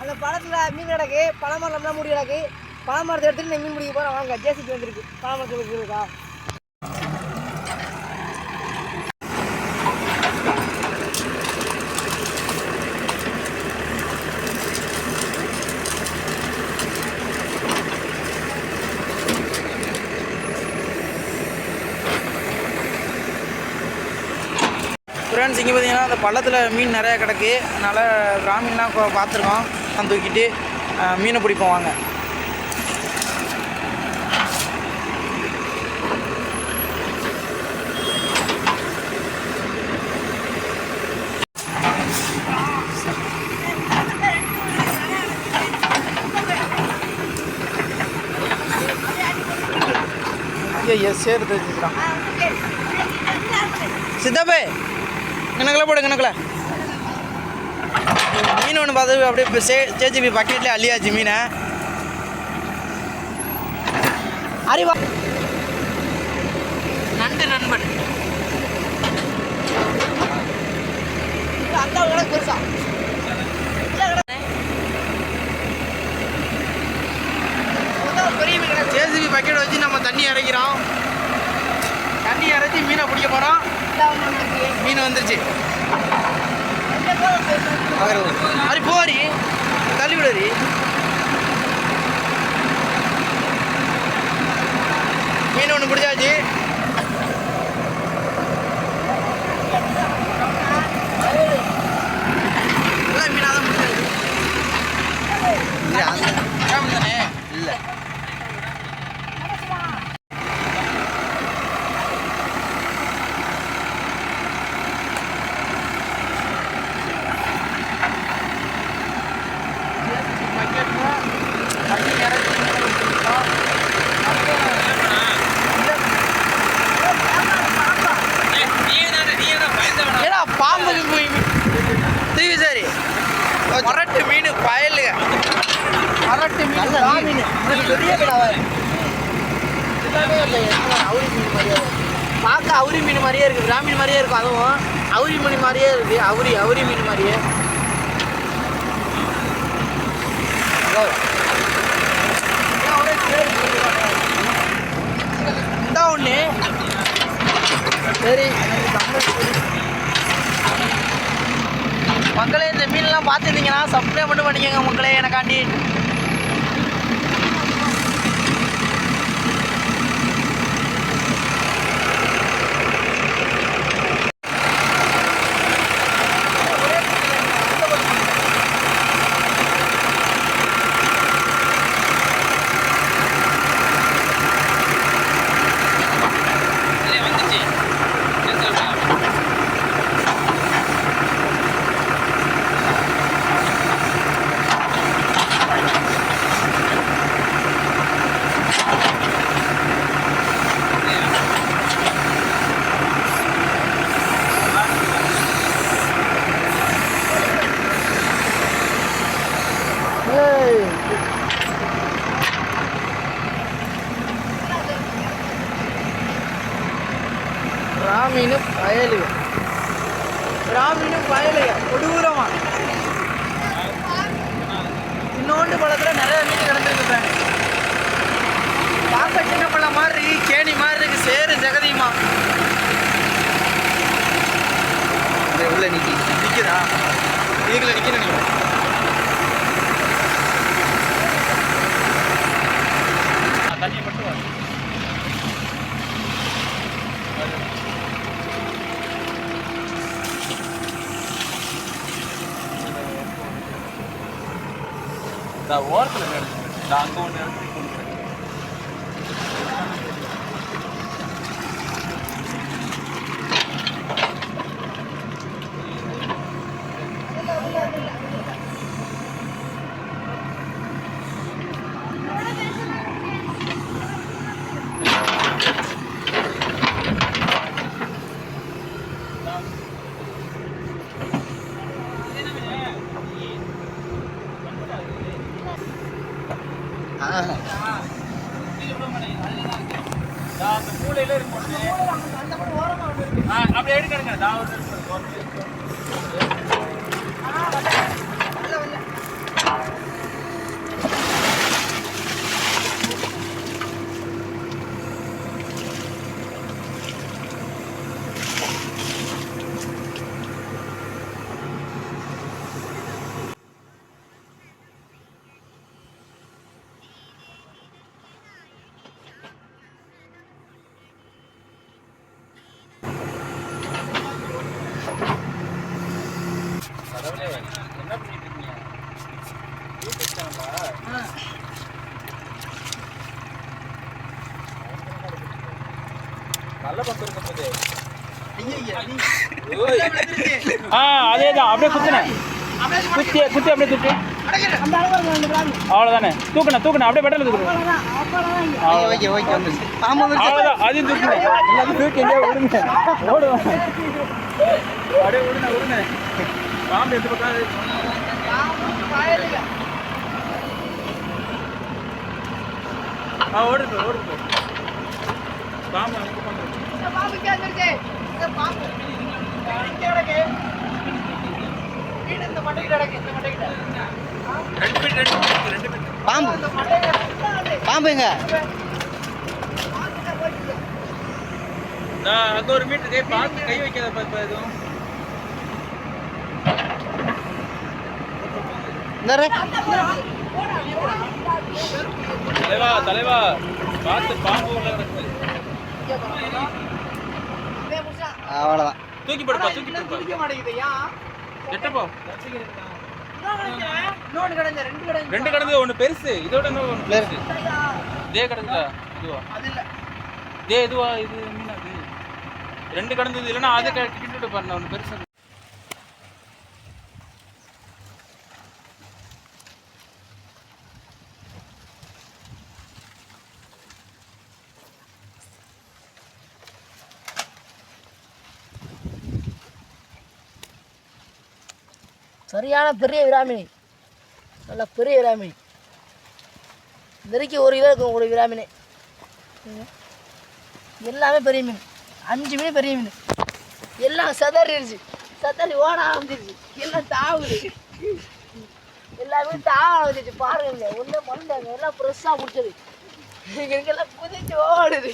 அந்த பழத்தில் மீன் கிடக்கு, பழமரம்லாம் மூடி கிடக்கு. பழமரத்தை எடுத்துட்டு நீ மீன் பிடிக்க போகிறேன். வாங்க, ஜேசிபி வந்துருக்கு. பழமரத்தை இருக்கா ஃப்ரெண்ட்ஸ், இங்கே பார்த்தீங்கன்னா அந்த பள்ளத்தில் மீன் நிறையா கிடக்கு. அதனால் பிராமின்லாம் பார்த்துருக்கோம். நான் தூக்கிட்டு மீனை பிடிப்போம். வாங்க. சேர் தெரிஞ்சுக்கிறான் சித்தாப்பே. கணக்கில் போடு, கணக்கில் மீன் ஒன்று பார்த்து அப்படியே ஜேசிபி பக்கெட்லேயே அள்ளியாச்சு மீனை. அறிவா நண்டு நண்பன் பெருசா ஜேசிபி பக்கெட் வச்சு நம்ம தண்ணி இறக்கிறோம். தண்ணி இறச்சி மீனை பிடிக்க போகிறோம். மீன் வந்துருச்சு. அது போரி தள்ளி விடுறி. மீன் ஒன்று பிடிச்சாச்சு. எல்லாம் மீனாக தான் பிடிச்சாச்சு. தானே இல்லை மரட்டு மீன் பயலுங்க. மரட்டு மீன் மீன் பெரிய அவுரி மீன் மாதிரியே பார்க்க அவுரி மீன் மாதிரியே இருக்குது. பிராமின் மாதிரியே இருக்கும். அதுவும் அவுரி மீன் மாதிரியே இருக்குது. அவுரி மீன் மாதிரியே இந்த ஒன்று. சரி மக்களே, இந்த மீனெல்லாம் பார்த்துருந்தீங்கன்னா சப்ஸ்கிரைப் மட்டும் பண்ணிக்கோங்க மக்களே, எனக்காண்டி. பிராமீனு பயலுக, பிராமீனு பயலுக கொடூரமா. இன்னொன்று பழத்தில் நிறைய மீன் கிடந்துருக்கு. பார்க்க சின்ன பழம் மாதிரி இருக்கு, கேணி மாதிரி இருக்கு. சேரு ஜெகதியுமா உள்ள நிற்குதா? இதுக்குள்ள நிற்கணும். தண்ணி மட்டும் ஓரத்தில் அங்கே ஒன்று அந்த மூலையில இருக்கும். அப்படியே எடுக்க நான் என்ன பண்ணிட்டு இருக்கீங்க? யூடியூப் சேனலா? நல்ல பக்கம் இருக்க போது. அதேதான் அப்படியே குத்துனேன். குத்தி அப்படியே தூக்கு. அவ்வளோதானே. தூக்குனேன் அப்படியே பெட்டல தூக்குறேன். அவ்வளோதான். அதையும் தூக்குனேன். எல்லாத்தையும் தூக்கி எங்கேயோ விடுங்க. ஓடுவேன். அப்படியே விடுனேன். பாம்பு எந்த பக்கம்? ஓடுது. பாம்பு பாம்புங்க அங்க ஒரு மீட்டருக்கு பார்த்து கை வைக்காத எதுவும். தலைவா பார்த்து பாம்பு உள்ள கிடக்குது. அவ்வளோதான். தூக்கி போடுப்பா. எட்டப்போ ரெண்டு கிடந்து ஒன்று பெருசு, இதோட ஒன்று பெருசு. இதே கிடந்தா இதுவா இது மீன் அது ரெண்டு கிடந்தது. இல்லைன்னா அதை கிட்ட பாருங்க ஒன்று பெருசு. சரியான பெரிய விராமினி, நல்ல பெரிய விராமினி. நெருக்கி 1 கிலோ இருக்கும் ஒரு விராமினி. எல்லாமே பெரிய மீன், 5 மீன் பெரிய மீன். எல்லாம் சதறிடுச்சு, ஓட ஆரம்பிச்சிருச்சு. எல்லாம் தாவுது, எல்லாமே தாவ ஆரம்பிச்சிருச்சு. பாருங்க, ஒன்றும் பண்ணாங்க, எல்லாம் ஃப்ரெஷ்ஷாக பிடிச்சது. எல்லாம் குதிச்சு ஓடுது.